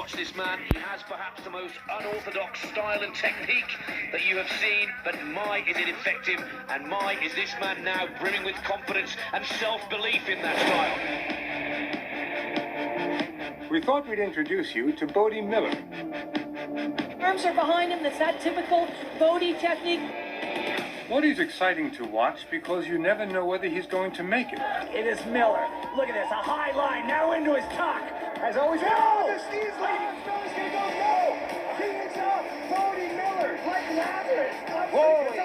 watch this man. He has perhaps the most unorthodox style and technique that you have seen, but my is it effective, and my is this man now brimming with confidence and self-belief in that style. We thought we'd introduce you to Bode Miller. Arms are behind him. That's that typical Bode technique. Bode's exciting to watch because you never know whether he's going to make it. It is Miller. Look at this, a high line, now into his tuck. As always, no! The skis leading, Miller's gonna go, no! He is up, Bode Miller, like Lazarus. Holy,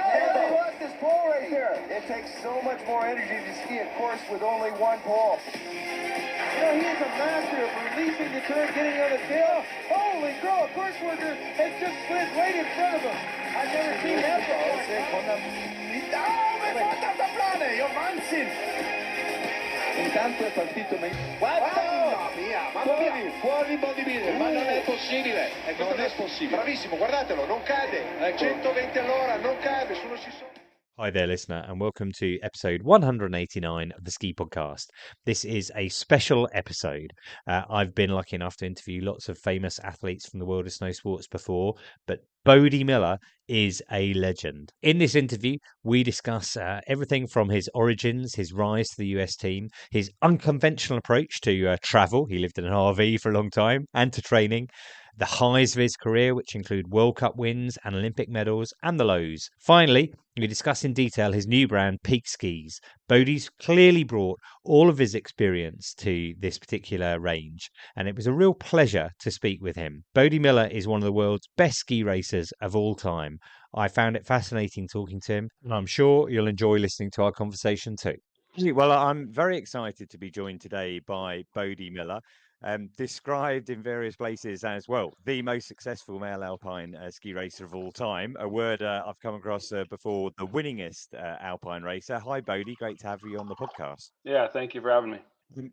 look, this pole right there. It takes so much more energy to ski a course with only one pole. You know, he is a master of releasing the turn, getting on the tail. Holy crow, a course worker has just slid right in front of him. I've never seen that before. Intanto è partito mamma mia, fuori Bode Miller, ma non è possibile, non è possibile. Bravissimo, guardatelo, non cade, 120 all'ora, non cade, solo si sono. Hi there, listener, and welcome to episode 189 of the Ski Podcast. This is a special episode. I've been lucky enough to interview lots of famous athletes from the world of snow sports before, but Bode Miller is a legend. In this interview, we discuss everything from his origins, his rise to the US team, his unconventional approach to travel. He lived in an RV for a long time, and to training. The highs of his career, which include World Cup wins and Olympic medals, and the lows. Finally, we discuss in detail his new brand, Peak Skis. Bode's clearly brought all of his experience to this particular range, and it was a real pleasure to speak with him. Bode Miller is one of the world's best ski racers of all time. I found it fascinating talking to him, and I'm sure you'll enjoy listening to our conversation too. Well, I'm very excited to be joined today by Bode Miller. Described in various places as, well, the most successful male alpine ski racer of all time, a word I've come across before, the winningest alpine racer. Hi, Bode, great to have you on the podcast. Yeah, thank you for having me.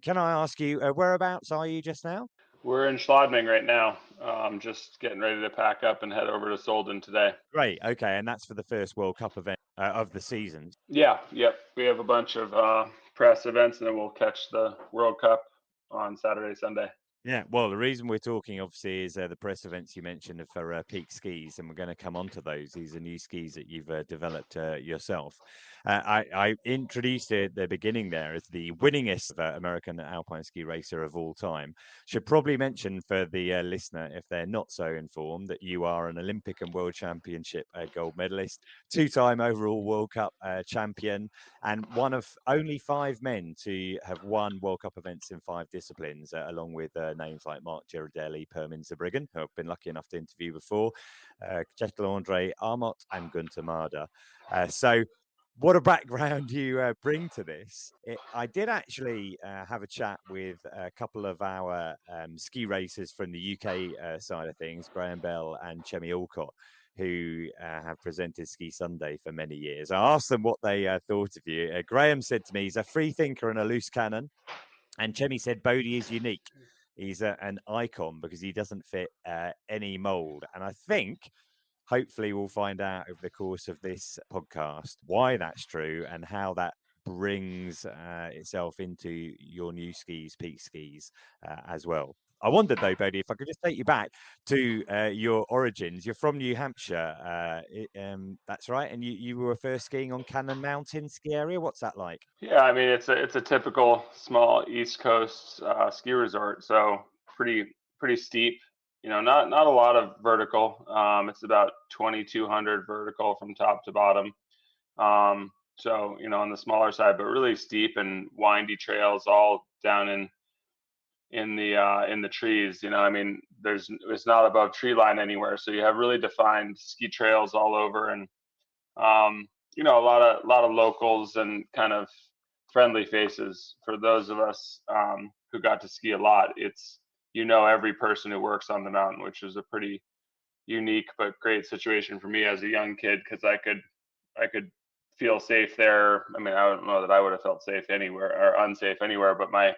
Can I ask you, whereabouts are you just now? We're in Schladming right now. Just getting ready to pack up and head over to Solden today. Great, okay, and that's for the first World Cup event of the season. Yeah, yep. We have a bunch of press events, and then we'll catch the World Cup on Saturday, Sunday. Yeah, well, the reason we're talking, obviously, is the press events you mentioned for Peak Skis, and we're going to come on to those. These are new skis that you've developed yourself. I introduced it at the beginning there as the winningest American alpine ski racer of all time. Should probably mention for the listener, if they're not so informed, that you are an Olympic and World Championship gold medalist, two-time overall World Cup champion, and one of only 5 men to have won World Cup events in 5 disciplines, along with names like Mark Girardelli, Permin Zurbriggen, who I've been lucky enough to interview before, Kjetil-André Aamodt, and Gunther Marder. So what a background you bring to this. I did actually have a chat with a couple of our ski racers from the UK side of things, Graham Bell and Chemmy Alcott, who have presented Ski Sunday for many years. I asked them what they thought of you. Graham said to me, he's a free thinker and a loose cannon. And Chemmy said Bode is unique. He's an icon because he doesn't fit any mould. And I think, hopefully, we'll find out over the course of this podcast why that's true and how that brings itself into your new skis, Peak Skis, as well. I wondered, though, Bode, if I could just take you back to your origins. You're from New Hampshire, that's right, and you were first skiing on Cannon Mountain ski area. What's that like? Yeah, I mean, it's a typical small East Coast ski resort, so pretty steep. You know, not a lot of vertical. It's about 2,200 vertical from top to bottom. So, you know, on the smaller side, but really steep and windy trails all down in the trees. You know, I mean, it's not above tree line anywhere, so you have really defined ski trails all over, and you know, a lot of locals and kind of friendly faces. For those of us who got to ski a lot, it's, you know, every person who works on the mountain, which is a pretty unique but great situation for me as a young kid, because I could feel safe there. I mean, I don't know that I would have felt safe anywhere or unsafe anywhere, but my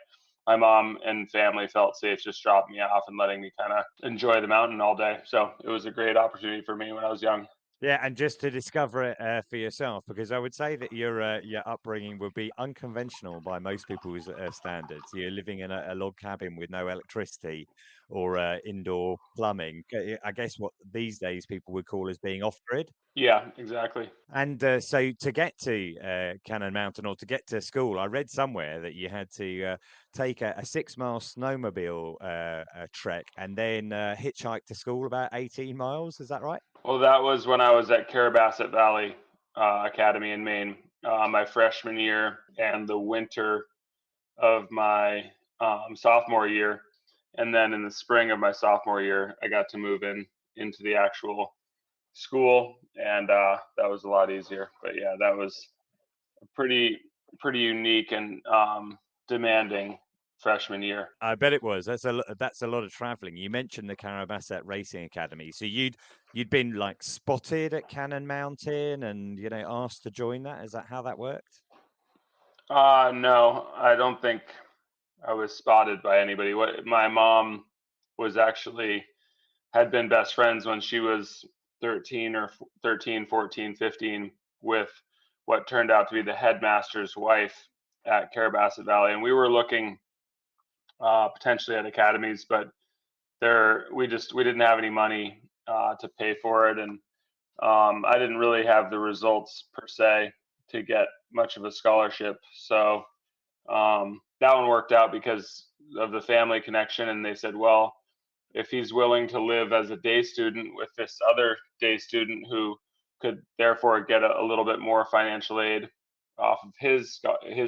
mom and family felt safe just dropping me off and letting me kind of enjoy the mountain all day. So it was a great opportunity for me when I was young. Yeah, and just to discover it for yourself, because I would say that your upbringing would be unconventional by most people's standards. You're living in a log cabin with no electricity or indoor plumbing. I guess what these days people would call as being off grid. Yeah, exactly. And so to get to Cannon Mountain or to get to school, I read somewhere that you had to take a 6 mile snowmobile trek and then hitchhike to school about 18 miles. Is that right? Well, that was when I was at Carrabasset Valley Academy in Maine, my freshman year and the winter of my sophomore year. And then in the spring of my sophomore year, I got to move into the actual school, and that was a lot easier. But yeah, that was a pretty unique and demanding freshman year. I bet it was. That's a lot of traveling. You mentioned the Carrabasset Racing Academy, so you'd been like spotted at Cannon Mountain, and asked to join that. Is that how that worked? No, I don't think I was spotted by anybody. What my mom was actually had been best friends when she was 13 or 13, 14, 15 with what turned out to be the headmaster's wife at Carrabasset Valley, and we were looking potentially at academies, but we didn't have any money to pay for it, and I didn't really have the results per se to get much of a scholarship. So that one worked out because of the family connection, and they said, well, if he's willing to live as a day student with this other day student who could therefore get a little bit more financial aid off of his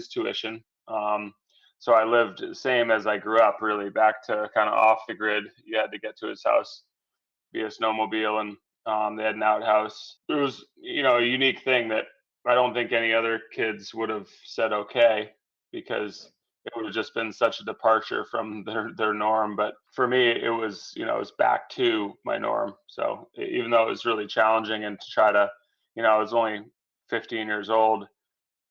tuition. So I lived same as I grew up, really back to kind of off the grid. You had to get to his house via snowmobile, and they had an outhouse. It was, a unique thing that I don't think any other kids would have said okay, because it would have just been such a departure from their norm. But for me, it was, it was back to my norm. So even though it was really challenging, and to try to, I was only 15 years old,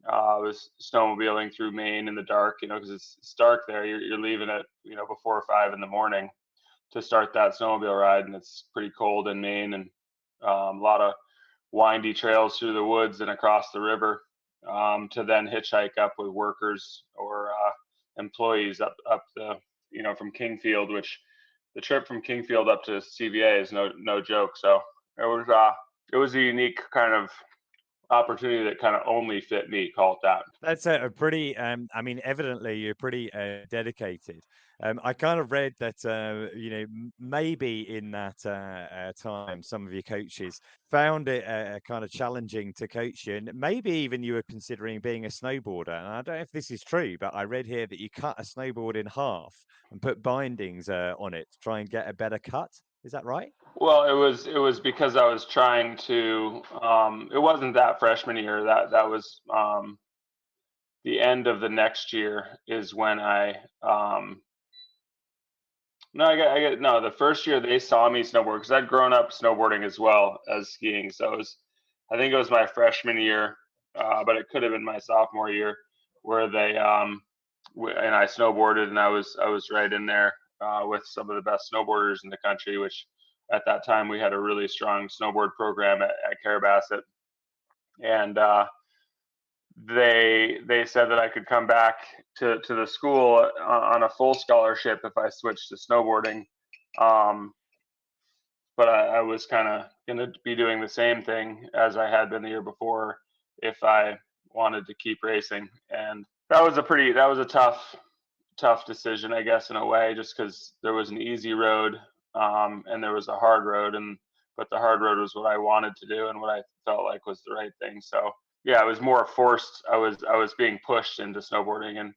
I was snowmobiling through Maine in the dark, because it's dark there. You're leaving at, before 5 in the morning to start that snowmobile ride, and it's pretty cold in Maine, and a lot of windy trails through the woods and across the river, to then hitchhike up with workers or employees up the, from Kingfield, which the trip from Kingfield up to CVA is no joke. So it was a unique kind of opportunity that kind of only fit me, call it that. That's a pretty, evidently you're pretty dedicated. I kind of read that, maybe in that time, some of your coaches found it kind of challenging to coach you. And maybe even you were considering being a snowboarder. And I don't know if this is true, but I read here that you cut a snowboard in half and put bindings on it to try and get a better cut. Is that right? Well, it was because I was trying to. It wasn't that freshman year. That was the end of the next year is when I. No, no. The first year they saw me snowboard, because I'd grown up snowboarding as well as skiing. So I think it was my freshman year, but it could have been my sophomore year, where they and I snowboarded, and I was right in there with some of the best snowboarders in the country, which at that time we had a really strong snowboard program at Carrabasset, and they said that I could come back to the school on a full scholarship if I switched to snowboarding, but I was kind of going to be doing the same thing as I had been the year before if I wanted to keep racing. And that was a tough decision, I guess, in a way, just because there was an easy road and there was a hard road, but the hard road was what I wanted to do and what I felt like was the right thing. So yeah, it was more forced. I was being pushed into snowboarding, and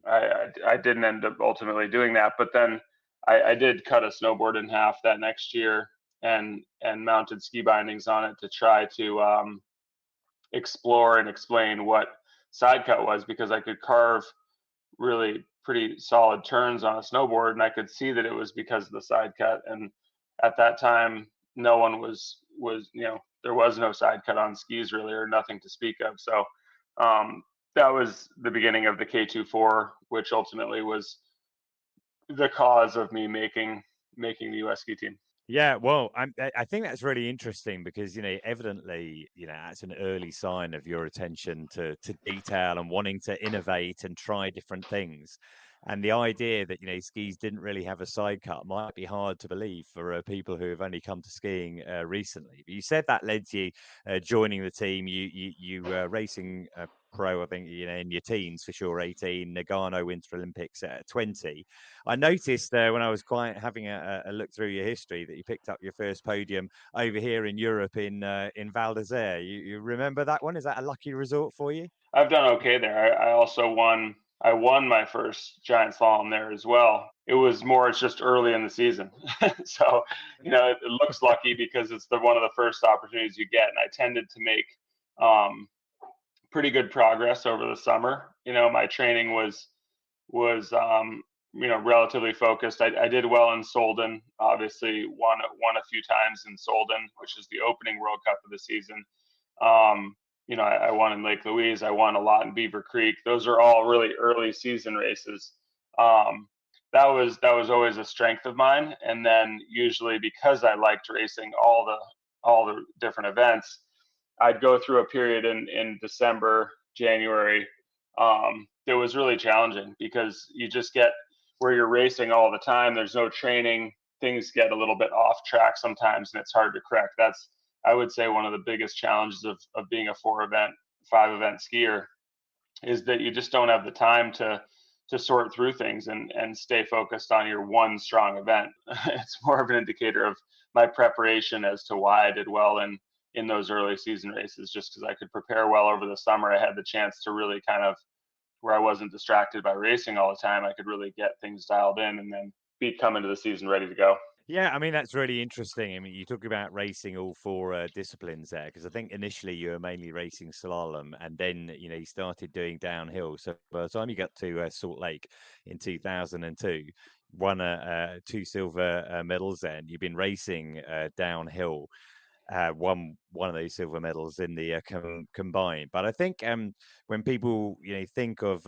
I didn't end up ultimately doing that. But then I did cut a snowboard in half that next year and mounted ski bindings on it to try to explore and explain what side cut was, because I could carve really pretty solid turns on a snowboard, and I could see that it was because of the side cut. And at that time, no one was there was no side cut on skis really, or nothing to speak of. So that was the beginning of the K24, which ultimately was the cause of me making the U.S. ski team. Yeah, well, I think that's really interesting because, evidently, that's an early sign of your attention to detail and wanting to innovate and try different things. And the idea that, skis didn't really have a side cut might be hard to believe for people who have only come to skiing recently. But you said that led to you joining the team. You were racing pro, I think, in your teens for sure, 18, Nagano Winter Olympics at 20. I noticed when I was having a look through your history that you picked up your first podium over here in Europe in Val d'Isere. You remember that one? Is that a lucky resort for you? I've done okay there. I also won. I won my first giant slalom there as well. It's just early in the season, so it looks lucky because it's one of the first opportunities you get. And I tended to make pretty good progress over the summer. My training was relatively focused. I did well in Solden. Obviously, won a few times in Solden, which is the opening World Cup of the season. I won in Lake Louise. I won a lot in Beaver Creek. Those are all really early season races. That was always a strength of mine. And then usually because I liked racing all the different events, I'd go through a period in December, January. It was really challenging because you just get where you're racing all the time. There's no training. Things get a little bit off track sometimes, and it's hard to correct. That's, I would say, one of the biggest challenges of being a 5-event skier is that you just don't have the time to sort through things and stay focused on your one strong event. It's more of an indicator of my preparation as to why I did well in those early season races, just because I could prepare well over the summer. I had the chance to really kind of, where I wasn't distracted by racing all the time, I could really get things dialed in and then come into the season ready to go. Yeah, I mean, that's really interesting. I mean, you talk about racing all four disciplines there, because I think initially you were mainly racing slalom and then, you started doing downhill. So by the time you got to Salt Lake in 2002, won 2 silver medals then. You've been racing downhill, won one of those silver medals in the combined. But I think when people, think of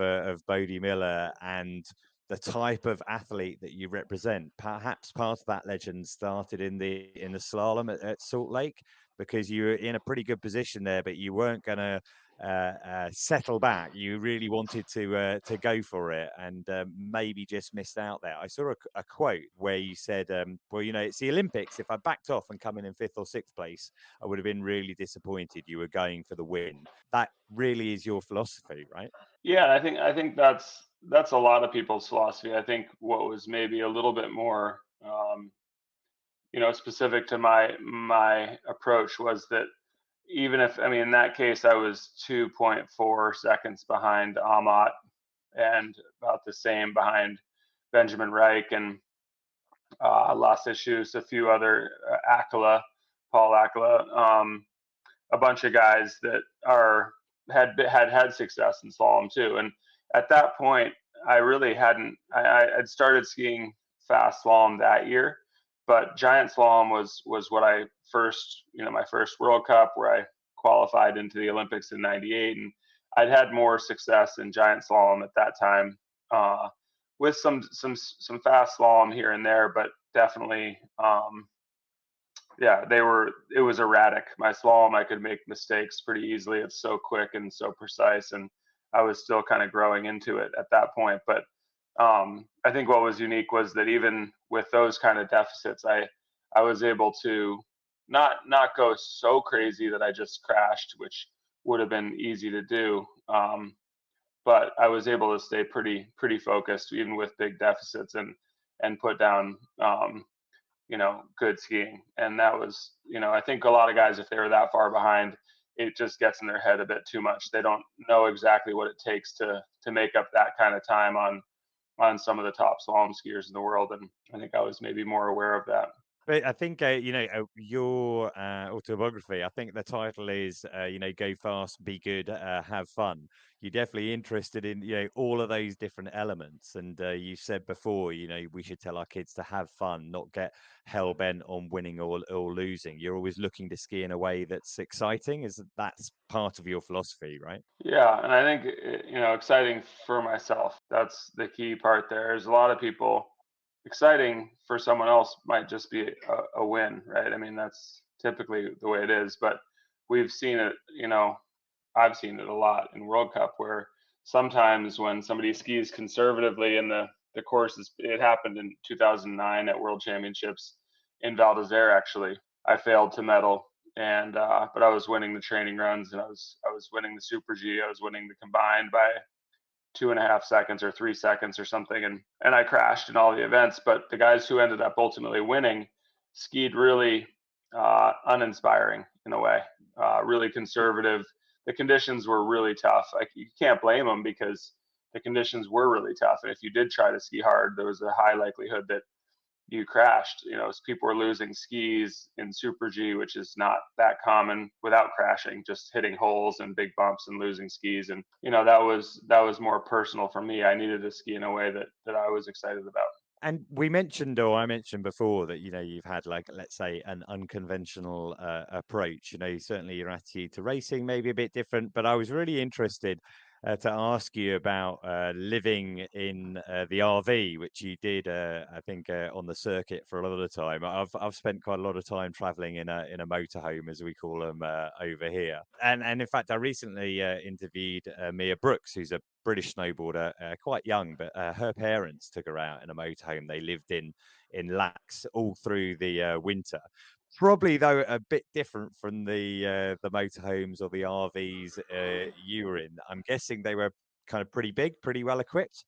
Bode Miller and the type of athlete that you represent, perhaps part of that legend started in the slalom at Salt Lake, because you were in a pretty good position there, but you weren't going to settle back. You really wanted to go for it, and maybe just missed out there. I saw a quote where you said, well, it's the Olympics. If I backed off and come in 5th or 6th place, I would have been really disappointed. You were going for the win. That really is your philosophy, right? Yeah, I think that's a lot of people's philosophy. I think what was maybe a little bit more specific to my approach was that even if, I mean, in that case, I was 2.4 seconds behind Amat and about the same behind Benjamin Reich and Las Issues, a few other Paul Akala, a bunch of guys that had success in slalom too. And at that point, I really hadn't. I'd started skiing fast slalom that year, but giant slalom was what I first, my first World Cup, where I qualified into the Olympics in '98, and I'd had more success in giant slalom at that time, with some fast slalom here and there, but definitely, yeah, it was erratic. My slalom, I could make mistakes pretty easily. It's so quick and so precise, and I was still kind of growing into it at that point. But I think what was unique was that even with those kind of deficits, I was able to not go so crazy that I just crashed, which would have been easy to do. But I was able to stay pretty focused even with big deficits and put down good skiing. And that was, I think a lot of guys, if they were that far behind, it just gets in their head a bit too much. They don't know exactly what it takes to make up that kind of time on some of the top slalom skiers in the world. And I think I was maybe more aware of that. But I think, your autobiography, I think the title is, Go Fast, Be Good, Have Fun. You're definitely interested in, all of those different elements. And you said before, we should tell our kids to have fun, not get hell bent on winning or losing. You're always looking to ski in a way that's exciting. That's part of your philosophy, right? Yeah. And I think, exciting for myself. That's the key part there. There's a lot of people exciting for someone else might just be a win, right? I mean, that's typically the way it is, but we've seen it, I've seen it a lot in World Cup where sometimes when somebody skis conservatively in the courses, it happened in 2009 at World Championships in Val d'Isere, actually. I failed to medal, and but I was winning the training runs, and I was winning the Super G. I was winning the combined by 2.5 seconds or 3 seconds or something, and I crashed in all the events. But the guys who ended up ultimately winning skied really uninspiring in a way, really conservative. The conditions were really tough. Like, you can't blame them because the conditions were really tough. And if you did try to ski hard, there was a high likelihood that you crashed. As people were losing skis in Super G, which is not that common, without crashing, just hitting holes and big bumps and losing skis. And that was more personal for me. I needed to ski in a way that I was excited about. And we mentioned, or I mentioned before, that you've had, like, let's say, an unconventional approach. Certainly your attitude to racing may be a bit different, but I was really interested to ask you about living in the RV, which you did, I think, on the circuit for a lot of the time. I've spent quite a lot of time traveling in a motorhome, as we call them over here. And in fact, I recently interviewed Mia Brooks, who's a British snowboarder, quite young, but her parents took her out in a motorhome. They lived in Lax all through the winter. Probably, though, a bit different from the motorhomes or the RVs you were in. I'm guessing they were kind of pretty big, pretty well equipped.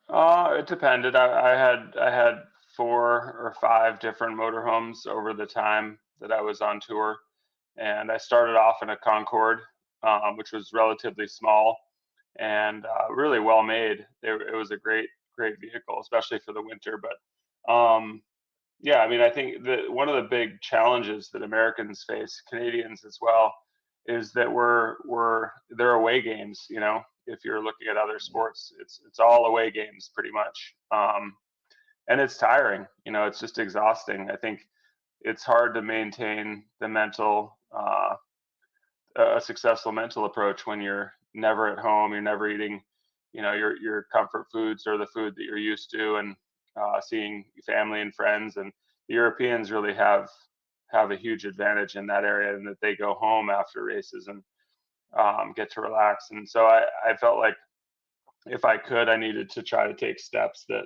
It depended. I had 4 or 5 different motorhomes over the time that I was on tour, and I started off in a Concorde, which was relatively small and really well made. It was a great vehicle, especially for the winter. But yeah, I mean, I think that one of the big challenges that Americans face, Canadians as well, is that they're away games. If you're looking at other sports, it's all away games pretty much, and it's tiring. It's just exhausting. I think it's hard to maintain the a successful mental approach when you're never at home, you're never eating, your comfort foods or the food that you're used to, and seeing family and friends. And the Europeans really have a huge advantage in that area, and that they go home after races and get to relax. And so I felt like if I could, I needed to try to take steps that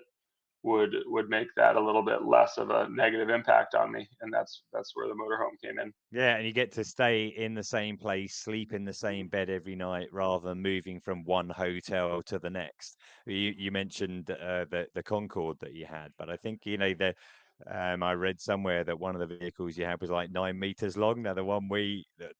would make that a little bit less of a negative impact on me, and that's where the motorhome came in. Yeah, and you get to stay in the same place, sleep in the same bed every night, rather than moving from one hotel to the next. You mentioned the Concorde that you had, but I think I read somewhere that one of the vehicles you had was like 9 meters long. Now, the one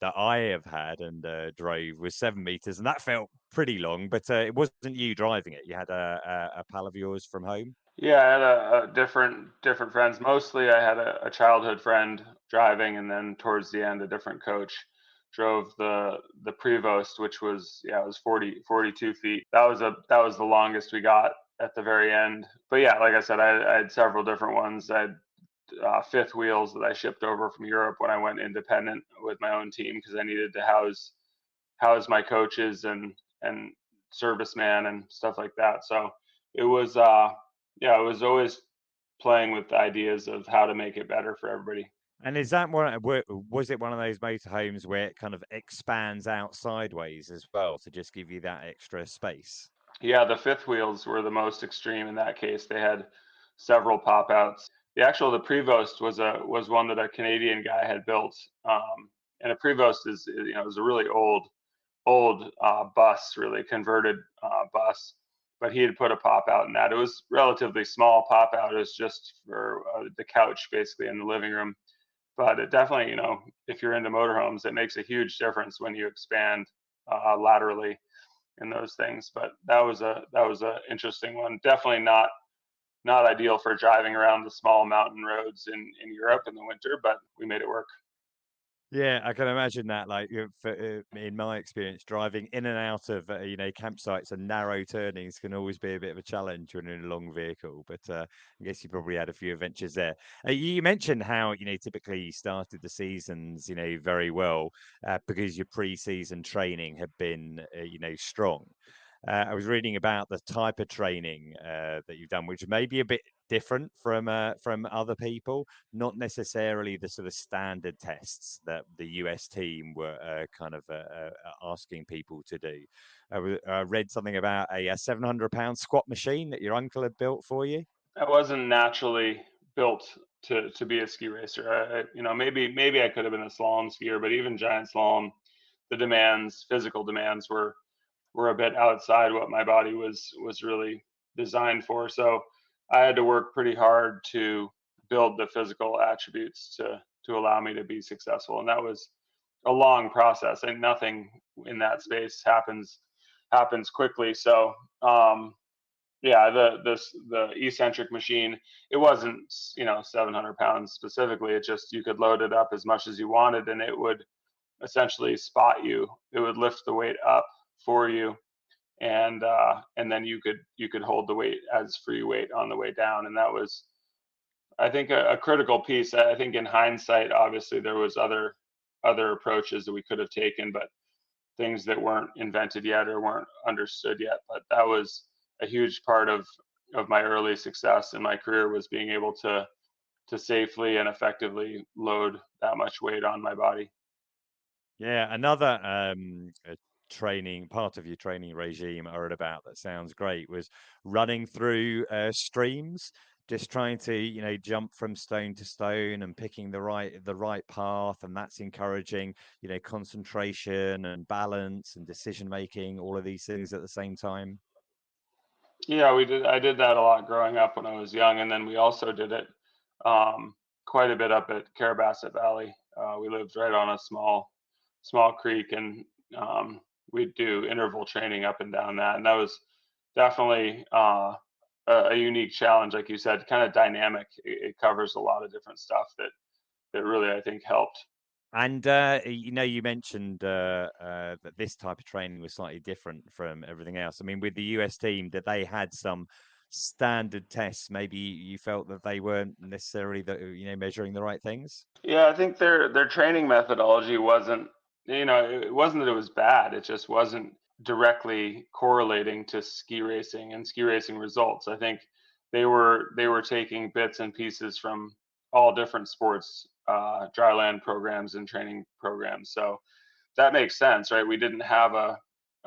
that I have had and drove was 7 meters, and that felt pretty long. But it wasn't you driving it. You had a pal of yours from home. Yeah, I had a different friends. Mostly, I had a childhood friend driving, and then towards the end, a different coach drove the Prevost, which was it was 42 feet. That was the longest we got at the very end. But yeah, like I said, I had several different ones. I had fifth wheels that I shipped over from Europe when I went independent with my own team, because I needed to house my coaches and serviceman and stuff like that. So it was yeah, I was always playing with ideas of how to make it better for everybody. And was it one of those motorhomes where it kind of expands out sideways as well to just give you that extra space? Yeah, the fifth wheels were the most extreme in that case. They had several pop outs. The Prevost was one that a Canadian guy had built, and a Prevost is a really old bus, really converted bus. But he had put a pop out in that. It was relatively small pop out. It was just for the couch, basically, in the living room. But it definitely, if you're into motorhomes, it makes a huge difference when you expand laterally in those things. But that was a interesting one. Definitely not ideal for driving around the small mountain roads in Europe in the winter, but we made it work. Yeah, I can imagine that. Like, in my experience, driving in and out of campsites and narrow turnings can always be a bit of a challenge when you're in a long vehicle. But I guess you probably had a few adventures there. You mentioned how typically you started the seasons very well because your pre-season training had been strong. I was reading about the type of training that you've done, which may be a bit different from other people, not necessarily the sort of standard tests that the US team were kind of asking people to do. I read something about a 700-pound squat machine that your uncle had built for you. I wasn't naturally built to be a ski racer. Maybe I could have been a slalom skier, but even giant slalom, the physical demands were a bit outside what my body was really designed for. So I had to work pretty hard to build the physical attributes to allow me to be successful. And that was a long process, and nothing in that space happens quickly. So yeah, the eccentric machine, it wasn't 700 pounds specifically. It just, you could load it up as much as you wanted, and it would essentially spot you. It would lift the weight up for you, and then you could hold the weight as free weight on the way down. And that was, I think, a critical piece. I think in hindsight, obviously there was other approaches that we could have taken, but things that weren't invented yet or weren't understood yet. But that was a huge part of my early success in my career, was being able to safely and effectively load that much weight on my body. Yeah, another part of your training regime I read about that sounds great was running through streams, just trying to jump from stone to stone and picking the right path, and that's encouraging concentration and balance and decision making, all of these things at the same time. Yeah, I did that a lot growing up when I was young, and then we also did it quite a bit up at Carrabasset Valley. We lived right on a small creek, and we'd do interval training up and down that, and that was definitely a unique challenge, like you said, kind of dynamic. It covers a lot of different stuff that really, I think, helped. And you mentioned that this type of training was slightly different from everything else. I mean, with the US team, that they had some standard tests, maybe you felt that they weren't necessarily measuring the right things? Yeah, I think their training methodology wasn't, it wasn't that it was bad. It just wasn't directly correlating to ski racing and ski racing results. I think they were taking bits and pieces from all different sports, dryland programs and training programs. So that makes sense, right? We didn't have a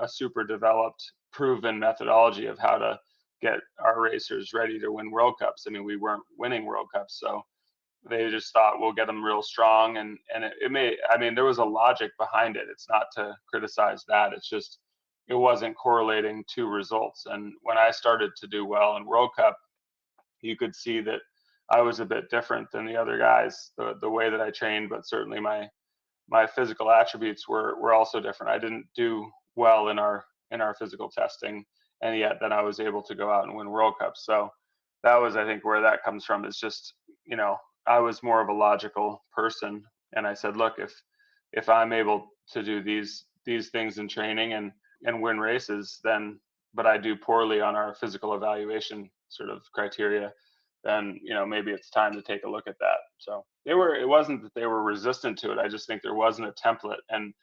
super developed, proven methodology of how to get our racers ready to win World Cups. I mean, we weren't winning World Cups, so they just thought we'll get them real strong, and there was a logic behind it. It's not to criticize that. It's just, it wasn't correlating to results. And when I started to do well in World Cup, you could see that I was a bit different than the other guys, the way that I trained, but certainly my physical attributes were also different. I didn't do well in our physical testing, and yet then I was able to go out and win World Cups. So that was, I think, where that comes from. Is just, I was more of a logical person, and I said, look, if I'm able to do these things in training and win races, then, but I do poorly on our physical evaluation sort of criteria, then maybe it's time to take a look at that. So it wasn't that they were resistant to it. I just think there wasn't a template, and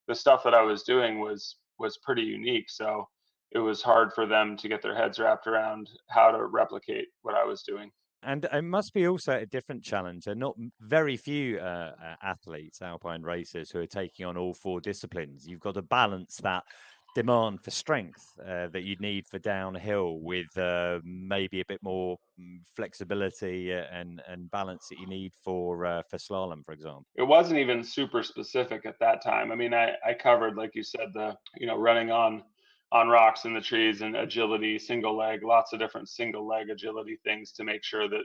the stuff that I was doing was pretty unique. So it was hard for them to get their heads wrapped around how to replicate what I was doing. And it must be also a different challenge. There are not very few athletes, alpine racers, who are taking on all four disciplines. You've got to balance that demand for strength that you need for downhill with maybe a bit more flexibility and balance that you need for slalom, for example. It wasn't even super specific at that time. I mean, I covered, like you said, the running on rocks in the trees and agility, single leg, lots of different single leg agility things to make sure that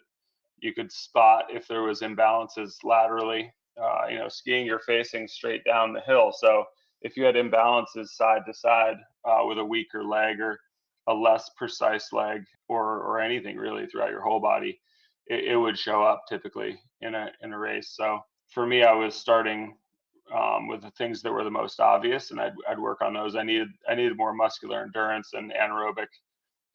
you could spot if there was imbalances laterally. Skiing, you're facing straight down the hill, so if you had imbalances side to side with a weaker leg or a less precise leg or anything really throughout your whole body, it would show up typically in a race. So for me, I was starting with the things that were the most obvious, and I'd work on those. I needed more muscular endurance and anaerobic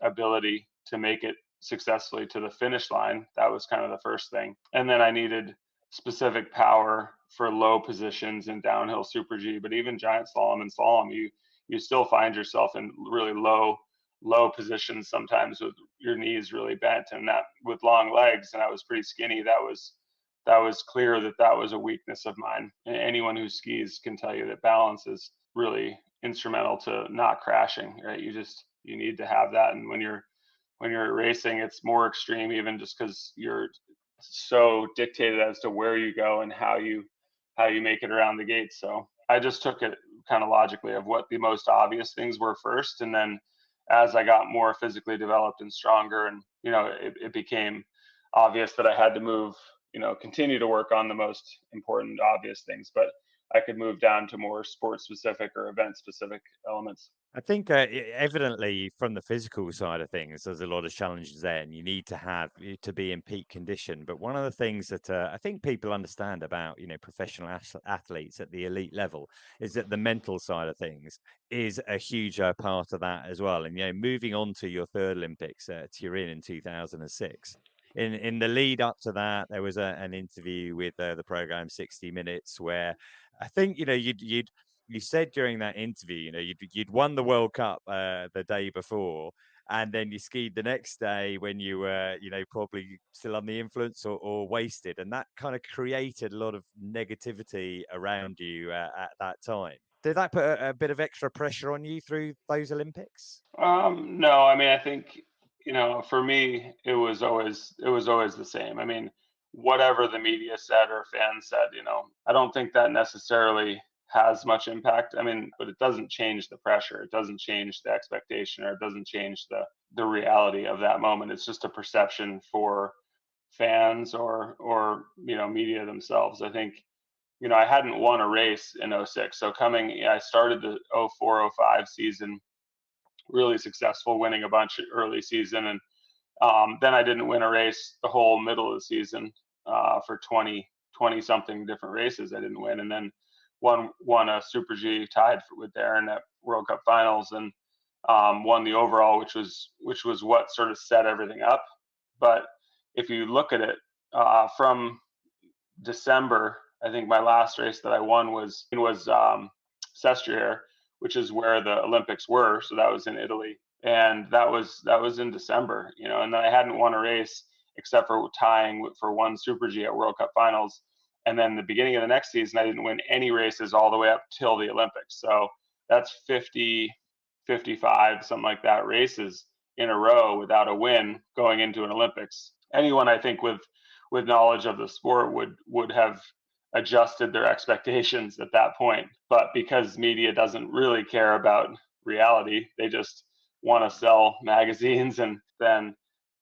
ability to make it successfully to the finish line. That was kind of the first thing. And then I needed specific power for low positions in downhill super G, but even giant slalom and slalom, you still find yourself in really low positions sometimes with your knees really bent, and that with long legs, and I was pretty skinny, that was clear that that was a weakness of mine. And anyone who skis can tell you that balance is really instrumental to not crashing, right? You need to have that, and when you're racing, it's more extreme, even just because you're so dictated as to where you go and how you make it around the gates. So I just took it kind of logically of what the most obvious things were first, and then as I got more physically developed and stronger, and it became obvious that I had to move, continue to work on the most important obvious things, but I could move down to more sport specific or event specific elements. I think evidently from the physical side of things, there's a lot of challenges there, and you need to be in peak condition. But one of the things that I think people understand about professional athletes at the elite level is that the mental side of things is a huge part of that as well. And moving on to your third Olympics, Turin in 2006. In the lead up to that, there was an interview with the program 60 Minutes, where I think you said during that interview, you'd won the World Cup the day before, and then you skied the next day when you were, probably still under the influence or wasted, and that kind of created a lot of negativity around you at that time. Did that put a bit of extra pressure on you through those Olympics? No, I mean, I think for me, it was always the same. I mean, whatever the media said or fans said, I don't think that necessarily has much impact. I mean, but it doesn't change the pressure. It doesn't change the expectation, or it doesn't change the reality of that moment. It's just a perception for fans or media themselves. I think, I hadn't won a race in 06. So I started the 04-05 season really successful, winning a bunch early season. And then I didn't win a race the whole middle of the season for 20 something different races. I didn't win. And then won a Super G, tied with Darren at World Cup finals, and won the overall, which was what sort of set everything up. But if you look at it from December, I think my last race that I won was Sestriere, which is where the Olympics were. So that was in Italy, and that was in December, and then I hadn't won a race except for tying for one Super G at World Cup finals. And then the beginning of the next season, I didn't win any races all the way up till the Olympics. So that's 50, 55, something like that, races in a row without a win going into an Olympics. Anyone, I think, with knowledge of the sport would have adjusted their expectations at that point. But because media doesn't really care about reality, they just want to sell magazines, and then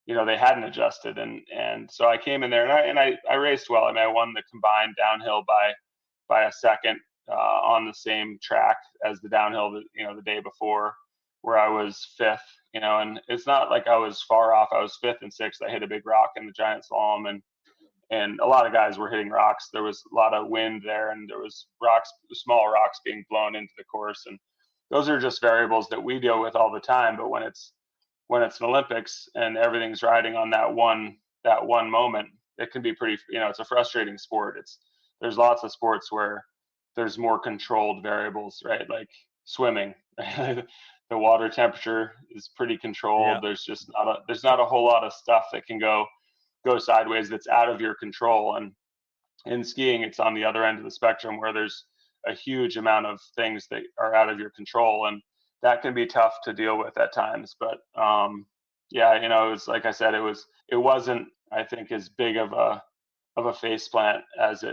they hadn't adjusted, and so I came in there and I raced well. I mean, I won the combined downhill by a second on the same track as the downhill the day before, where I was fifth. And it's not like I was far off. I was fifth and sixth. I hit a big rock in the giant slalom, and a lot of guys were hitting rocks. There was a lot of wind there, and there was small rocks being blown into the course, and those are just variables that we deal with all the time. But when it's an Olympics and everything's riding on that one moment, it can be pretty, it's a frustrating sport. There's lots of sports where there's more controlled variables, right? Like swimming, the water temperature is pretty controlled. Yeah. There's not a whole lot of stuff that can go sideways that's out of your control. And in skiing, it's on the other end of the spectrum, where there's a huge amount of things that are out of your control, and that can be tough to deal with at times. But it was, like I said, it wasn't, I think, as big of a face plant as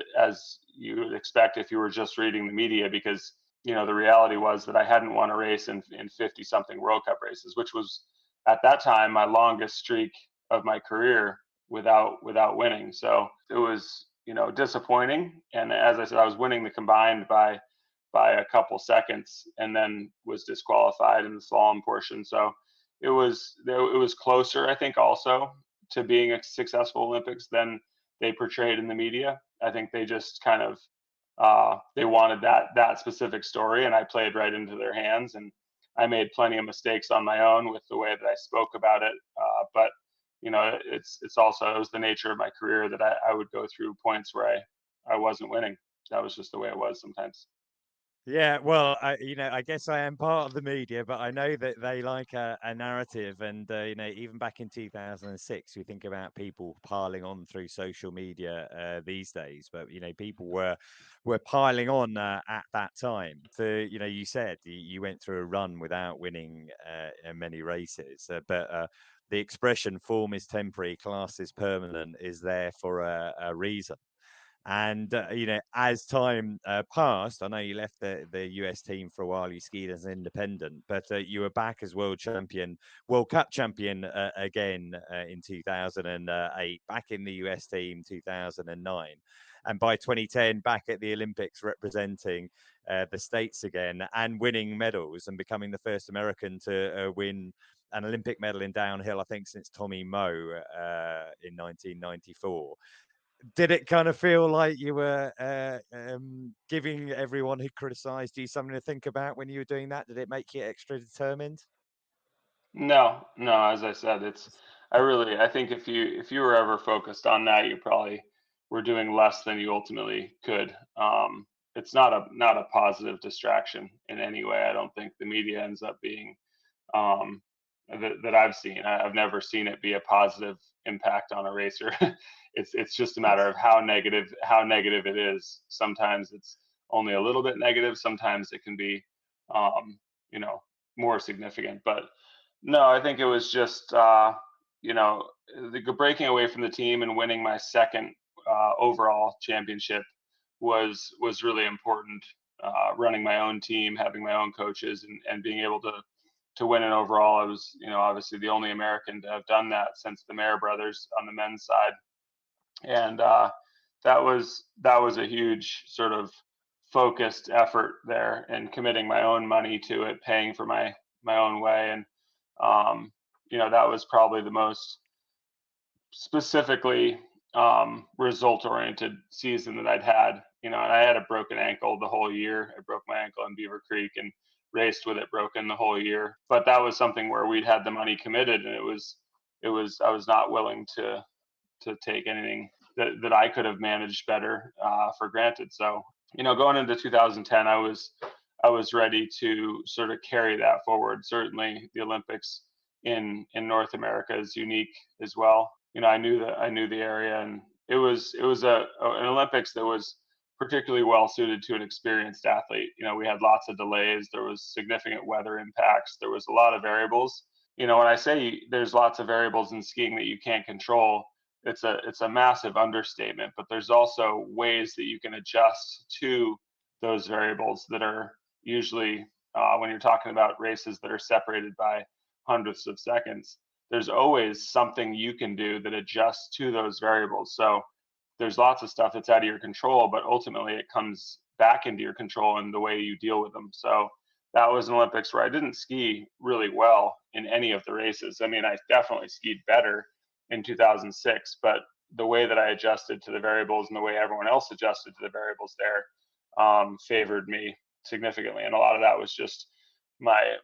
you would expect if you were just reading the media, because the reality was that I hadn't won a race in 50 something World Cup races, which was at that time my longest streak of my career without winning. So it was disappointing. And as I said, I was winning the combined by a couple seconds, and then was disqualified in the slalom portion. So it was closer, I think, also to being a successful Olympics than they portrayed in the media. I think they just kind of they wanted that specific story, and I played right into their hands, and I made plenty of mistakes on my own with the way that I spoke about it. But it's also, it was the nature of my career that I would go through points where I wasn't winning. That was just the way it was sometimes. Yeah, well, I guess I am part of the media, but I know that they like a narrative, and even back in 2006, we think about people piling on through social media these days, but people were piling on at that time. You said you went through a run without winning many races, but the expression "form is temporary, class is permanent" is there for a reason. And as time passed, I know you left the US team for a while. You skied as an independent, but you were back as World Cup champion again in 2008. Back in the US team 2009, and by 2010, back at the Olympics representing the States again and winning medals and becoming the first American to win an Olympic medal in downhill, I think, since Tommy Moe in 1994. Did it kind of feel like you were giving everyone who criticized you something to think about when you were doing that? Did it make you extra determined? No, no, as I said, I think if you were ever focused on that, you probably were doing less than you ultimately could. It's not a positive distraction in any way. I don't think the media ends up being um, that I've seen. I've never seen it be a positive impact on a racer. It's just a matter of how negative it is. Sometimes it's only a little bit negative. Sometimes it can be, um, you know, more significant. But no, I think it was just you know breaking away from the team and winning my second overall championship was really important. Running my own team, having my own coaches, and being able to win an overall. I was, obviously the only American to have done that since the Mayer brothers on the men's side, and that was a huge sort of focused effort there, and committing my own money to it, paying for my own way, and um, that was probably the most specifically result oriented season that I'd had. And I had a broken ankle the whole year. I broke my ankle in Beaver Creek and raced with it broken the whole year. But that was something where we'd had the money committed, and it was I was not willing to take anything that I could have managed better for granted. So going into 2010, I was ready to sort of carry that forward. Certainly, the Olympics in North America is unique as well. I knew the area, and it was an Olympics that was particularly well suited to an experienced athlete. We had lots of delays. There was significant weather impacts. There was a lot of variables. When I say there's lots of variables in skiing that you can't control, it's a massive understatement. But there's also ways that you can adjust to those variables that are usually, when you're talking about races that are separated by hundredths of seconds, there's always something you can do that adjusts to those variables. So there's lots of stuff that's out of your control, but ultimately it comes back into your control in the way you deal with them. So that was an Olympics where I didn't ski really well in any of the races. I mean, I definitely skied better in 2006, but the way that I adjusted to the variables and the way everyone else adjusted to the variables there favored me significantly. And a lot of that was just my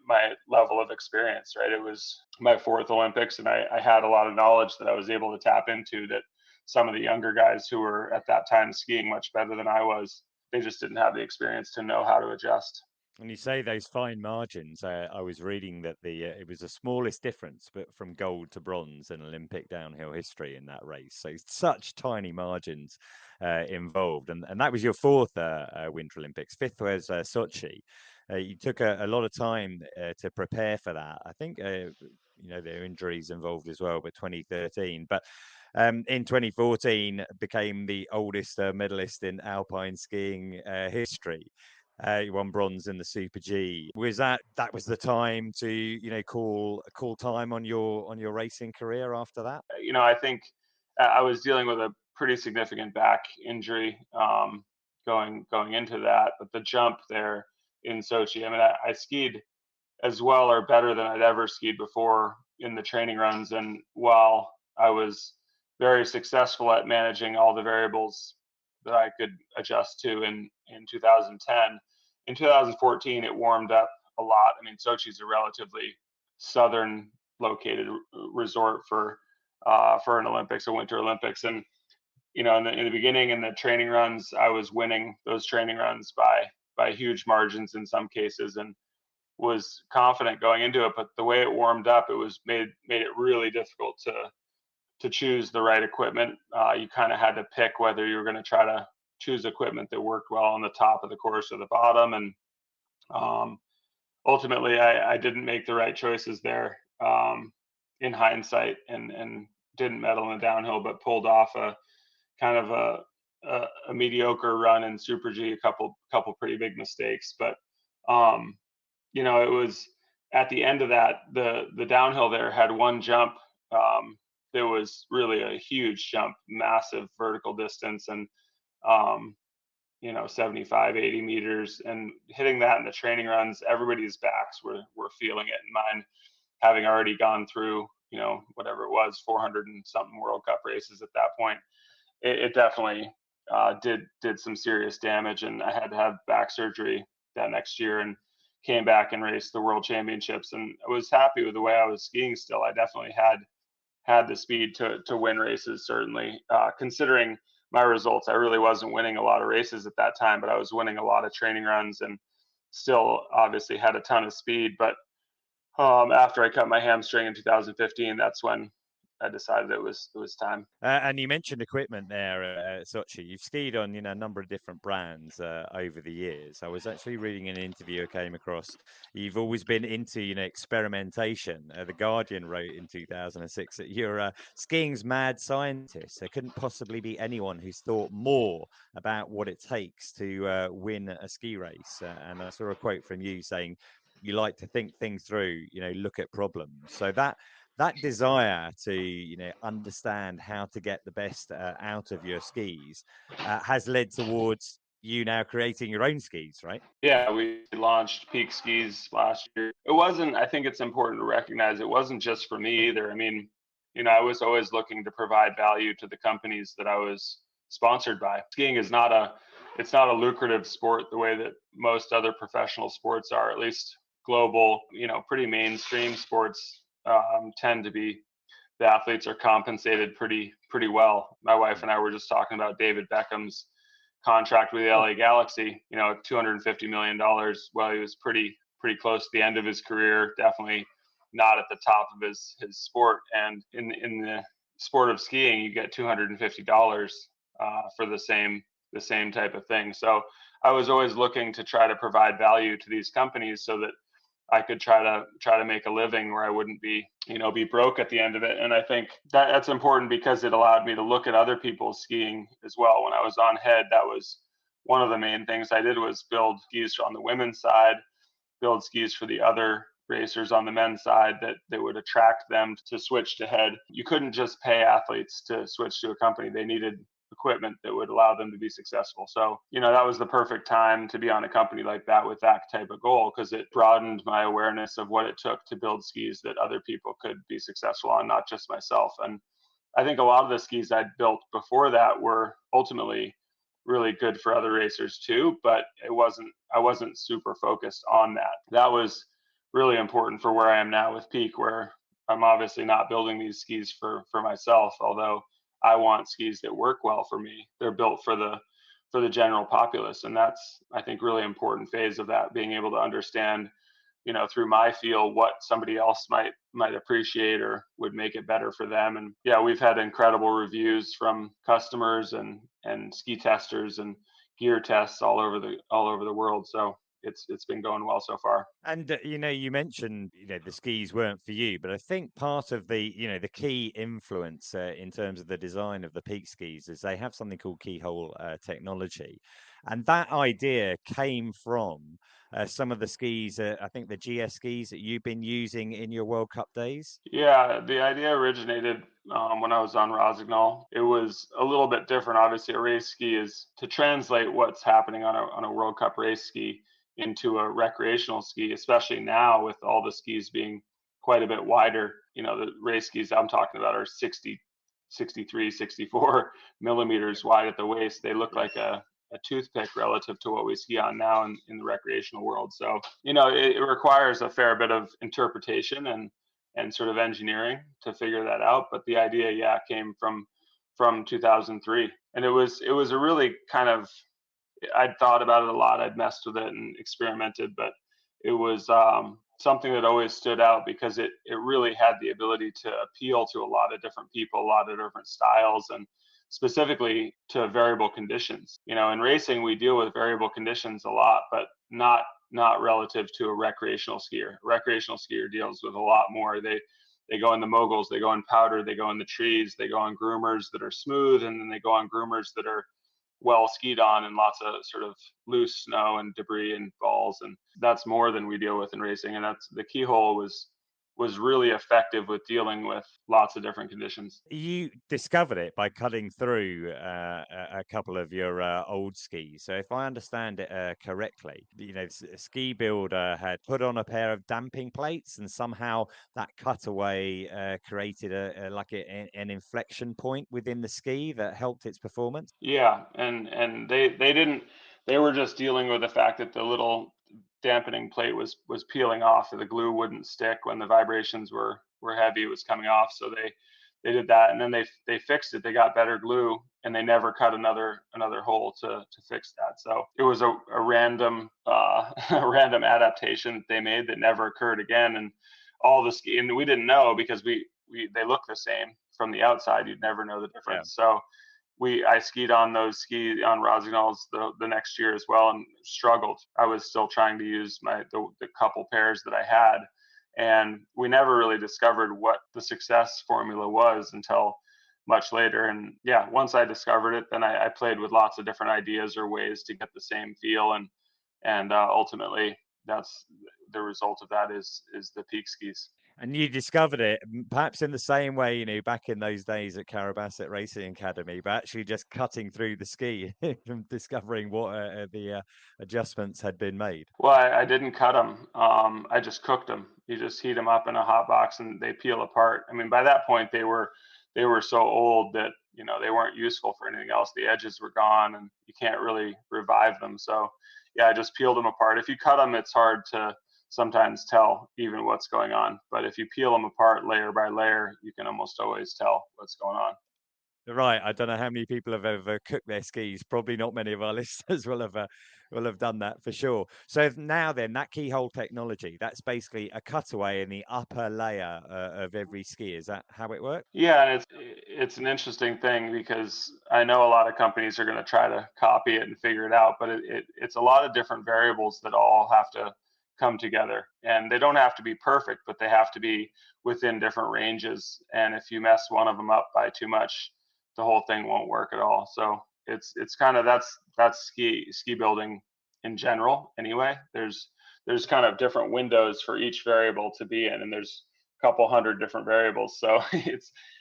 level of experience, right? It was my fourth Olympics, and I had a lot of knowledge that I was able to tap into that some of the younger guys who were at that time skiing much better than I was, they just didn't have the experience to know how to adjust. When you say those fine margins, I was reading that it was the smallest difference, but from gold to bronze in Olympic downhill history in that race. So such tiny margins involved, and that was your fourth Winter Olympics. Fifth was Sochi. You took a lot of time to prepare for that. I think there are injuries involved as well, but 2013. But in 2014, became the oldest medalist in alpine skiing history. You won bronze in the Super G. Was that was the time to call time on your racing career after that? I think I was dealing with a pretty significant back injury going into that, but the jump there in Sochi, I mean, I skied as well or better than I'd ever skied before in the training runs, and while I was very successful at managing all the variables that I could adjust to in 2010. In 2014, it warmed up a lot. I mean, Sochi's a relatively southern located resort for an Olympics, a Winter Olympics, and in the beginning in the training runs, I was winning those training runs by by huge margins in some cases, and was confident going into it. But the way it warmed up, it was made it really difficult to choose the right equipment. You kind of had to pick whether you were going to try to choose equipment that worked well on the top of the course or the bottom. And ultimately, I didn't make the right choices there in hindsight, and didn't medal in the downhill, but pulled off a kind of a mediocre run in Super G, a couple pretty big mistakes. But you know, it was at the end of that, the downhill there had one jump. There was really a huge jump, massive vertical distance, and you know, 75, 80 meters, and hitting that in the training runs, everybody's backs were feeling it. And mine, having already gone through, you know, whatever it was, 400 and something World Cup races at that point, it definitely did some serious damage. And I had to have back surgery that next year, and came back and raced the World Championships. And I was happy with the way I was skiing still. I definitely had the speed to win races, certainly. Considering my results, I really wasn't winning a lot of races at that time, but I was winning a lot of training runs, and still obviously had a ton of speed. But after I cut my hamstring in 2015, that's when I decided it was time. And you mentioned equipment there, Sochi. You've skied on, you know, a number of different brands over the years. I was actually reading an interview I came across. You've always been into, you know, experimentation. The Guardian wrote in 2006 that you're a skiing's mad scientist. There couldn't possibly be anyone who's thought more about what it takes to win a ski race. And I saw a quote from you saying you like to think things through, you know, look at problems. So that desire to, you know, understand how to get the best out of your skis has led towards you now creating your own skis, right? Yeah, we launched Peak Skis last year. It wasn't, I think it's important to recognize, it wasn't just for me either. I mean, you know, I was always looking to provide value to the companies that I was sponsored by. Skiing is not a lucrative sport the way that most other professional sports are, at least global, you know, pretty mainstream sports tend to be. The athletes are compensated pretty well. My wife and I were just talking about David Beckham's contract with the LA Galaxy, you know, $250 million. Well, he was pretty close to the end of his career, definitely not at the top of his sport. And in the sport of skiing, you get $250 for the same type of thing. So I was always looking to try to provide value to these companies so that I could try to make a living where I wouldn't be broke at the end of it. And I think that's important because it allowed me to look at other people's skiing as well. When I was on head, that was one of the main things I did, was build skis on the women's side, build skis for the other racers on the men's side that would attract them to switch to head. You couldn't just pay athletes to switch to a company. They needed equipment that would allow them to be successful. So, you know, that was the perfect time to be on a company like that with that type of goal, because it broadened my awareness of what it took to build skis that other people could be successful on, not just myself. And I think a lot of the skis I'd built before that were ultimately really good for other racers too, but I wasn't super focused on that. That was really important for where I am now with Peak, where I'm obviously not building these skis for myself, although I want skis that work well for me. They're built for the general populace. And that's, I think, really important phase of that, being able to understand, you know, through my feel what somebody else might appreciate or would make it better for them. And yeah, we've had incredible reviews from customers and ski testers and gear tests all over the world. So it's been going well so far. And you know, you mentioned, you know, the skis weren't for you, but I think part of the, you know, the key influence in terms of the design of the Peak skis is they have something called Keyhole technology, and that idea came from some of the skis, I think the GS skis that you've been using in your World Cup days. Yeah, the idea originated when I was on Rossignol. It was a little bit different. Obviously, a race ski is to translate what's happening on a World Cup race ski into a recreational ski, especially now with all the skis being quite a bit wider. You know, the race skis I'm talking about are 60, 63, 64 millimeters wide at the waist. They look like a toothpick relative to what we ski on now in the recreational world. So, you know, it requires a fair bit of interpretation and sort of engineering to figure that out. But the idea, yeah, came from 2003. And it was a really kind of I'd thought about it a lot. I'd messed with it and experimented, but it was something that always stood out because it really had the ability to appeal to a lot of different people, a lot of different styles, and specifically to variable conditions. You know, in racing, we deal with variable conditions a lot, but not relative to a recreational skier. A recreational skier deals with a lot more. They go in the moguls, they go in powder, they go in the trees, they go on groomers that are smooth, and then they go on groomers that are well skied on and lots of sort of loose snow and debris and balls, and that's more than we deal with in racing. And that's the Keyhole was really effective with dealing with lots of different conditions. You discovered it by cutting through a couple of your old skis. So if I understand it correctly, you know, a ski builder had put on a pair of damping plates, and somehow that cutaway created an inflection point within the ski that helped its performance. Yeah, and they were just dealing with the fact that the little dampening plate was peeling off, so the glue wouldn't stick when the vibrations were heavy. It was coming off, so they did that, and then they fixed it. They got better glue, and they never cut another hole to fix that. So it was a random a random adaptation they made that never occurred again. And all the ski, and we didn't know because they look the same from the outside. You'd never know the difference. Yeah. So I skied on those skis on Rosignol's the next year as well, and struggled. I was still trying to use the couple pairs that I had, and we never really discovered what the success formula was until much later. And yeah, once I discovered it, then I played with lots of different ideas or ways to get the same feel, and ultimately that's the result of that is the Peak skis. And you discovered it perhaps in the same way, you know, back in those days at Carrabasset Racing Academy, but actually just cutting through the ski and discovering what the adjustments had been made. Well, I didn't cut them. I just cooked them. You just heat them up in a hot box and they peel apart. I mean, by that point they were so old that, you know, they weren't useful for anything else. The edges were gone and you can't really revive them. So yeah, I just peeled them apart. If you cut them, it's hard to sometimes tell even what's going on, but if you peel them apart layer by layer, you can almost always tell what's going on. Right. I don't know how many people have ever cooked their skis. Probably not many of our listeners will have done that for sure. So now then, that Keyhole technology, that's basically a cutaway in the upper layer of every ski. Is that how it works? Yeah, and it's an interesting thing because I know a lot of companies are going to try to copy it and figure it out, but it's a lot of different variables that all have to come together, and they don't have to be perfect, but they have to be within different ranges. And if you mess one of them up by too much, the whole thing won't work at all. So it's kind of that's ski building in general. Anyway, there's kind of different windows for each variable to be in, and there's a couple hundred different variables. So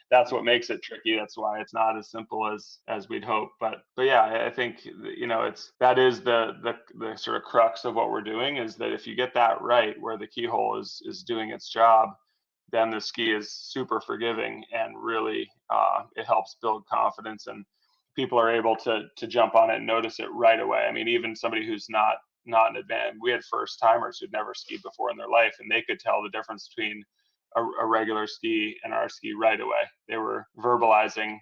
that's what makes it tricky. That's why it's not as simple as we'd hope. But yeah, I think, you know, that is the sort of crux of what we're doing, is that if you get that right, where the Keyhole is doing its job, then the ski is super forgiving and really it helps build confidence, and people are able to jump on it and notice it right away. I mean, even somebody who's not an advanced, we had first timers who'd never skied before in their life, and they could tell the difference between a regular ski and our ski right away. They were verbalizing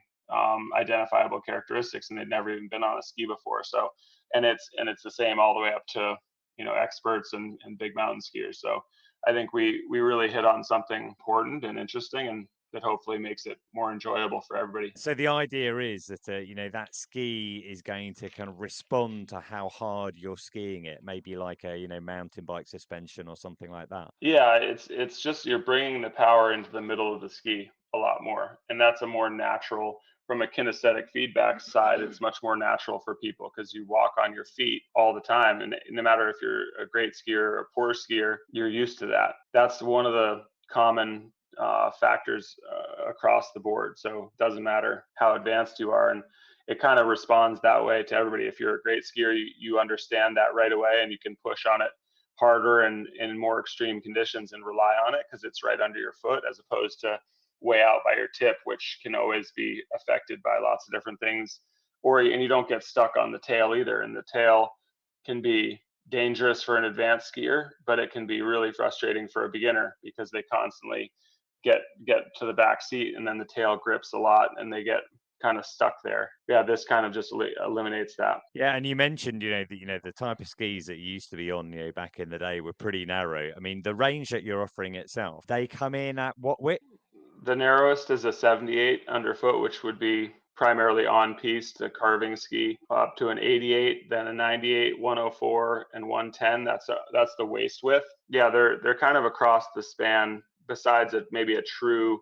identifiable characteristics, and they'd never even been on a ski before. So, and it's the same all the way up to, you know, experts and big mountain skiers. So I think we really hit on something important and interesting, and that hopefully makes it more enjoyable for everybody. So the idea is that, you know, that ski is going to kind of respond to how hard you're skiing it, maybe like a, you know, mountain bike suspension or something like that. Yeah, it's just you're bringing the power into the middle of the ski a lot more. And that's a more natural, from a kinesthetic feedback side, it's much more natural for people because you walk on your feet all the time. And no matter if you're a great skier or a poor skier, you're used to that. That's one of the common factors across the board. So it doesn't matter how advanced you are, and it kind of responds that way to everybody. If you're a great skier, you understand that right away, and you can push on it harder and in more extreme conditions and rely on it because it's right under your foot, as opposed to way out by your tip, which can always be affected by lots of different things. And you don't get stuck on the tail either, and the tail can be dangerous for an advanced skier, but it can be really frustrating for a beginner because they constantly get to the back seat, and then the tail grips a lot, and they get kind of stuck there. Yeah, this kind of just eliminates that. Yeah, and you mentioned, the type of skis that you used to be on, back in the day were pretty narrow. I mean, the range that you're offering itself, they come in at what width? The narrowest is a 78 underfoot, which would be primarily on piste, the carving ski, up to an 88, then a 98, 104, and 110. That's the waist width. Yeah, they're kind of across the span. Besides maybe a true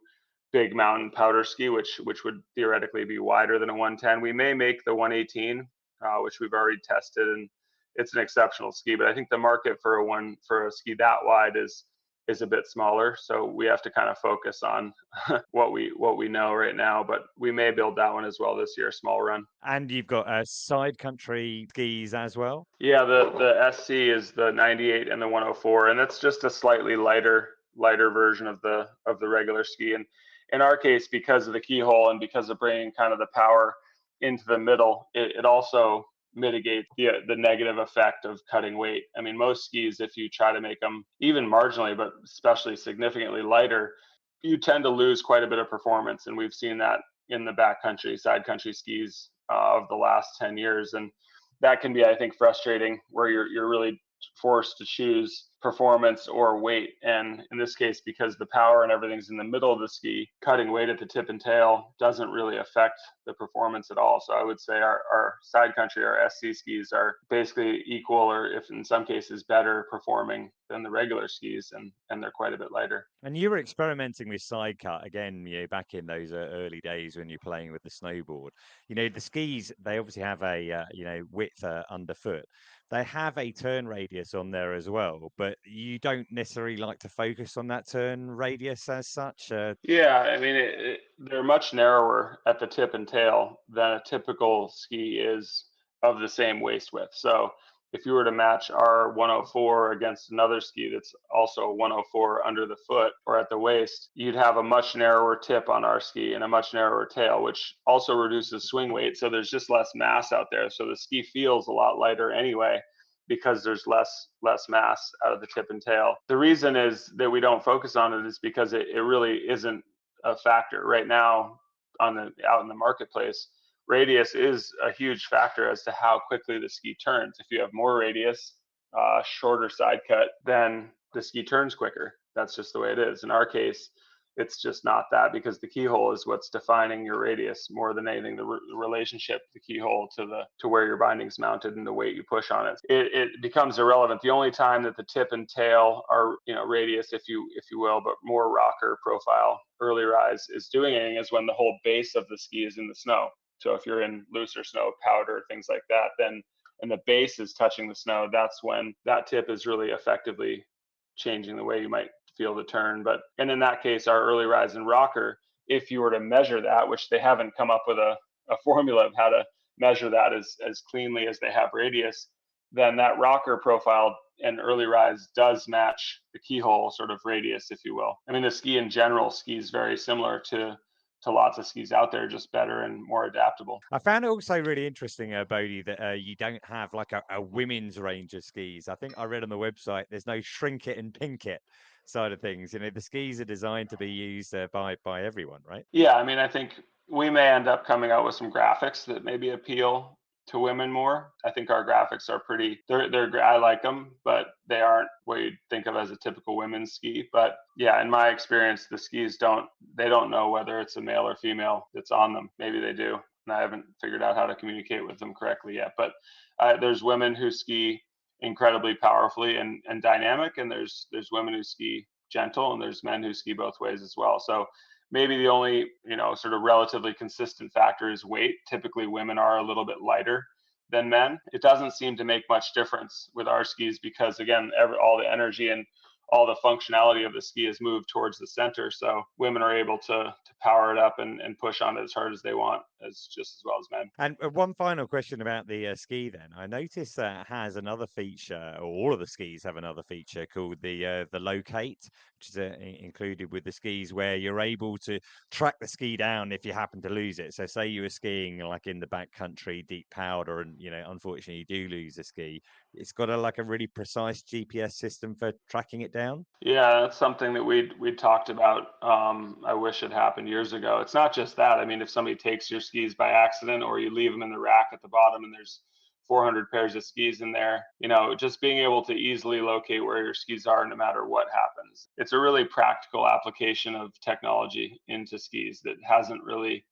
big mountain powder ski, which would theoretically be wider than a 110. We may make the 118, which we've already tested, and it's an exceptional ski. But I think the market for a ski that wide is a bit smaller, so we have to kind of focus on what we know right now. But we may build that one as well this year, small run. And you've got side country skis as well. Yeah, the SC is the 98 and the 104, and that's just a slightly lighter version of the regular ski. And in our case, because of the keyhole and because of bringing kind of the power into the middle, it also mitigates the negative effect of cutting weight. I mean, most skis, if you try to make them even marginally, but especially significantly lighter, you tend to lose quite a bit of performance. And we've seen that in the backcountry, side country skis of the last 10 years. And that can be, I think, frustrating, where you're really forced to choose performance or weight. And in this case, because the power and everything's in the middle of the ski, cutting weight at the tip and tail doesn't really affect the performance at all. So I would say our side country, our SC skis, are basically equal, or if in some cases better performing than the regular skis, and they're quite a bit lighter. And you were experimenting with side cut again, back in those early days when you're playing with the snowboard. The skis, they obviously have a width underfoot. They have a turn radius on there as well, but you don't necessarily like to focus on that turn radius as such. Yeah, I mean, they're much narrower at the tip and tail than a typical ski is of the same waist width. So if you were to match our 104 against another ski that's also 104 under the foot or at the waist, you'd have a much narrower tip on our ski and a much narrower tail, which also reduces swing weight. So there's just less mass out there. So the ski feels a lot lighter anyway, because there's less mass out of the tip and tail. The reason is that we don't focus on it is because it really isn't a factor right now out in the marketplace. Radius is a huge factor as to how quickly the ski turns. If you have more radius, shorter side cut, then the ski turns quicker. That's just the way it is. In our case, it's just not that, because the keyhole is what's defining your radius more than anything. The relationship, the keyhole to where your binding's mounted and the weight you push on it. It becomes irrelevant. The only time that the tip and tail are, radius, if you will, but more rocker profile, early rise is doing anything is when the whole base of the ski is in the snow. So if you're in looser snow, powder, things like that, then, and the base is touching the snow, that's when that tip is really effectively changing the way you might feel the turn. And in that case, our early rise and rocker, if you were to measure that, which they haven't come up with a formula of how to measure that as cleanly as they have radius, then that rocker profile and early rise does match the keyhole sort of radius, if you will. I mean, the ski in general skis very similar to lots of skis out there, just better and more adaptable. I found it also really interesting, Bode, that you don't have like a women's range of skis. I think I read on the website there's no shrink it and pink it side of things. The skis are designed to be used by everyone, right? Yeah, I mean, I think we may end up coming out with some graphics that maybe appeal to women more. I think our graphics are I like them, but they aren't what you'd think of as a typical women's ski. But yeah, in my experience, the skis don't know whether it's a male or female that's on them. Maybe they do, and I haven't figured out how to communicate with them correctly yet. But there's women who ski incredibly powerfully and dynamic, and there's women who ski gentle, and there's men who ski both ways as well. So maybe the only, sort of relatively consistent factor is weight. Typically, women are a little bit lighter than men. It doesn't seem to make much difference with our skis because, again, all the energy and all the functionality of the ski is moved towards the center. So women are able to power it up and push on it as hard as they want, just as well as men. And one final question about the ski then. I noticed that it has another feature, or all of the skis have another feature called the locate, which is included with the skis, where you're able to track the ski down if you happen to lose it. So say you were skiing like in the backcountry, deep powder, and unfortunately you do lose a ski. It's got a really precise GPS system for tracking it down. down? Yeah, that's something that we'd talked about. I wish it happened years ago. It's not just that. I mean, if somebody takes your skis by accident, or you leave them in the rack at the bottom and there's 400 pairs of skis in there, just being able to easily locate where your skis are no matter what happens. It's a really practical application of technology into skis that hasn't really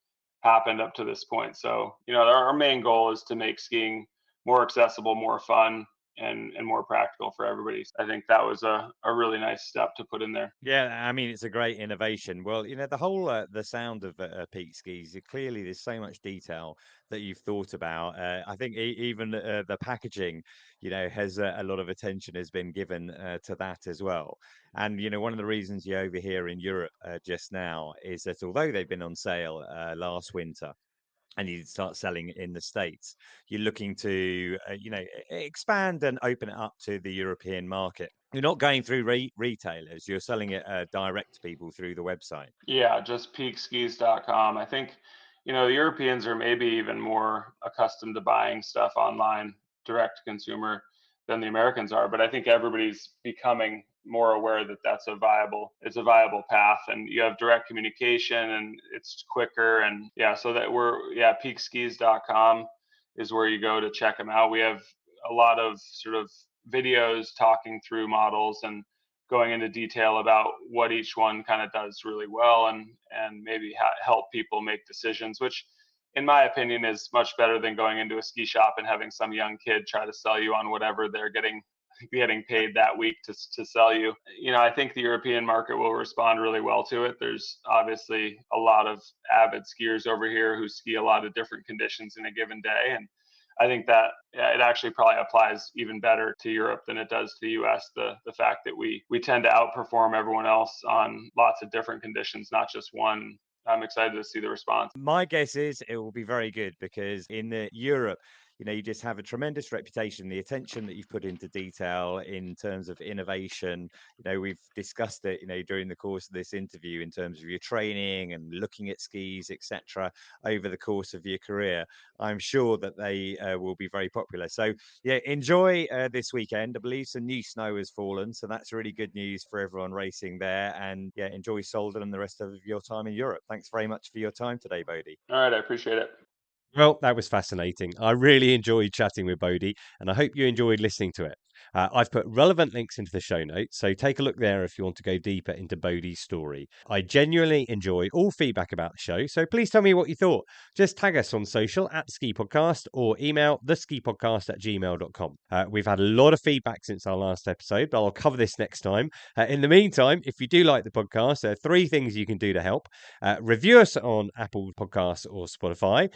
happened up to this point. So, our main goal is to make skiing more accessible, more fun, and more practical for everybody. I think that was a really nice step to put in there. Yeah, I mean, it's a great innovation. Well, the whole the sound of peak skis, clearly there's so much detail that you've thought about. I think even the packaging, has a lot of attention has been given to that as well. And one of the reasons you're over here in Europe just now is that although they've been on sale last winter, and you start selling in the States, you're looking to, expand and open it up to the European market. You're not going through retailers, you're selling it direct to people through the website. Yeah, just peakskis.com. I think, the Europeans are maybe even more accustomed to buying stuff online, direct to consumer, than the Americans are. But I think everybody's becoming more aware that it's a viable path, and you have direct communication and it's quicker. And so that peakskis.com is where you go to check them out. We have a lot of sort of videos talking through models and going into detail about what each one kind of does really well, and maybe help people make decisions, which in my opinion is much better than going into a ski shop and having some young kid try to sell you on whatever they're getting paid that week to sell you. I think the European market will respond really well to it. There's obviously a lot of avid skiers over here who ski a lot of different conditions in a given day, and I think that it actually probably applies even better to Europe than it does to the US. The fact that we tend to outperform everyone else on lots of different conditions, not just one. I'm excited to see the response. My guess is it will be very good, because in Europe, you just have a tremendous reputation, the attention that you've put into detail in terms of innovation. We've discussed it, during the course of this interview in terms of your training and looking at skis, etc., over the course of your career. I'm sure that they will be very popular. So, enjoy this weekend. I believe some new snow has fallen, so that's really good news for everyone racing there. And enjoy Solden and the rest of your time in Europe. Thanks very much for your time today, Bode. All right, I appreciate it. Well, that was fascinating. I really enjoyed chatting with Bode, and I hope you enjoyed listening to it. I've put relevant links into the show notes, so take a look there if you want to go deeper into Bode's story. I genuinely enjoy all feedback about the show, so please tell me what you thought. Just tag us on social @skipodcast or email theskipodcast@gmail.com. We've had a lot of feedback since our last episode, but I'll cover this next time. In the meantime, if you do like the podcast, there are 3 things you can do to help. Review us on Apple Podcasts or Spotify.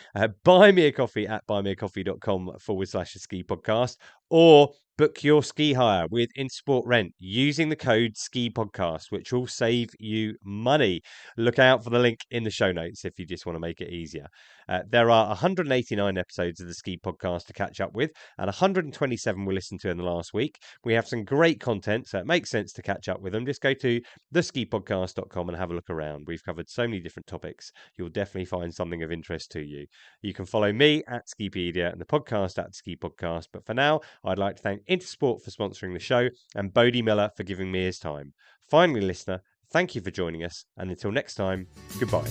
Buy me a coffee at buymeacoffee.com/skipodcast, or book your ski hire with Intersport Rent using the code SKIPODCAST, which will save you money. Look out for the link in the show notes if you just want to make it easier. There are 189 episodes of the Ski Podcast to catch up with, and 127 we listened to in the last week. We have some great content, so it makes sense to catch up with them. Just go to theskipodcast.com and have a look around. We've covered so many different topics. You'll definitely find something of interest to you. You can follow me at Skipedia and the podcast at Ski Podcast. But for now, I'd like to thank Intersport for sponsoring the show and Bode Miller for giving me his time. Finally, listener, thank you for joining us, and until next time, goodbye.